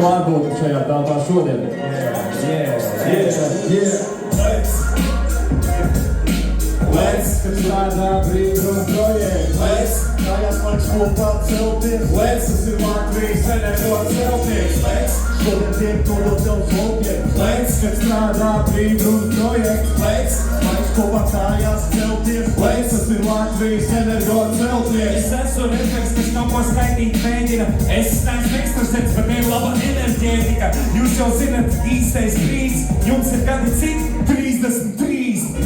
klātbūtni šajā telpā šodien. Let's, kad strādā brīvgruna projekts. Let's, kājās laiks kopā celties. Let's, tas ir Latvijas energo celtnieks. Let's, šodien tiek nodot jauns objekts. Let's, kad strādā brīvgruna projekts. Let's, Laiks kopā kājās celties. Let's, tas ir Latvijas energo celtnieks. Es esmu refleks, kas kaut ko skaitīt mēģina. Es neesmu ekstrasens, bet ir laba enerģētika. Jūs jau zinat, īstais brīdis, jums ir gadi cik? 33.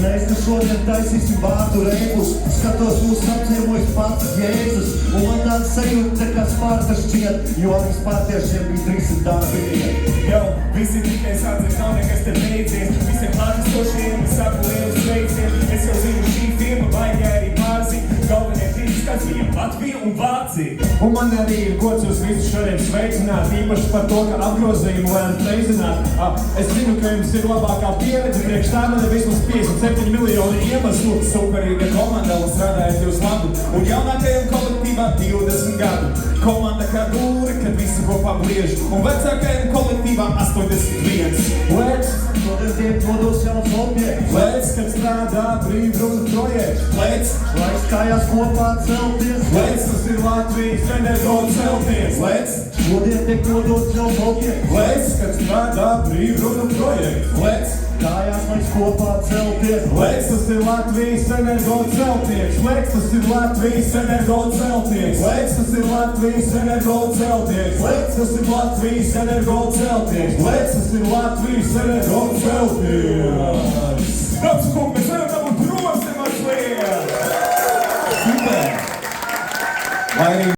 Mēs te šodien taisīsim vārdu rebus. Skatos mūsu apciemojas pats Jēzus. Un man tāds sajūta, kā Sparta šķiet, jo arī spartiešiem bija 300 darbinieki. Jau, visi tikai sācies, nav nekas te beidzies. Visiem klātesošiem es saku lielu sveicienu. Es jau zinu, šī firma baigi arī pārzīt. Galvenie trīs, kas bija Latvija un Vācija. Un man arī ir gods jūs visus šodien sveicināt, īpaši par to, ka apgrozījumu varam teizināt. Es zinu, ka jums ir labākā pieredze, priekš tā man ir vismaz 57 miljoni iemeslu. Superīga komanda un strādājat jūs labi. Un jaunākajam kolektīvā 20 gadu. Komanda kā dūri, kad visi kopā bliež. Un vecākajam kolektīvā 81. Let's, Šodien tiek nodots jauns objekts. Let's, kad strādā brīvgruna projekts. Let's, Laiks kājās kopā celties. Let's, tas ir Latvijas energo celtnieks. let's, Šodien tiek nodots jauns objekts. Let's, kad strādā brīvgruna projekts. let's, Kājās laiks kopā celties. Let's, tas ir Latvijas energo celtnieks. Let's, tas ir Latvijas energo celtnieks. Let's, tas ir Latvijas energo celtnieks. Let's, tas ir Latvijas energo celtnieks. Let's, tas ir Latvijas energo celtnieks. Dāmas un kungi, mēs varam dabūt prom mazliet! Super! Lai arī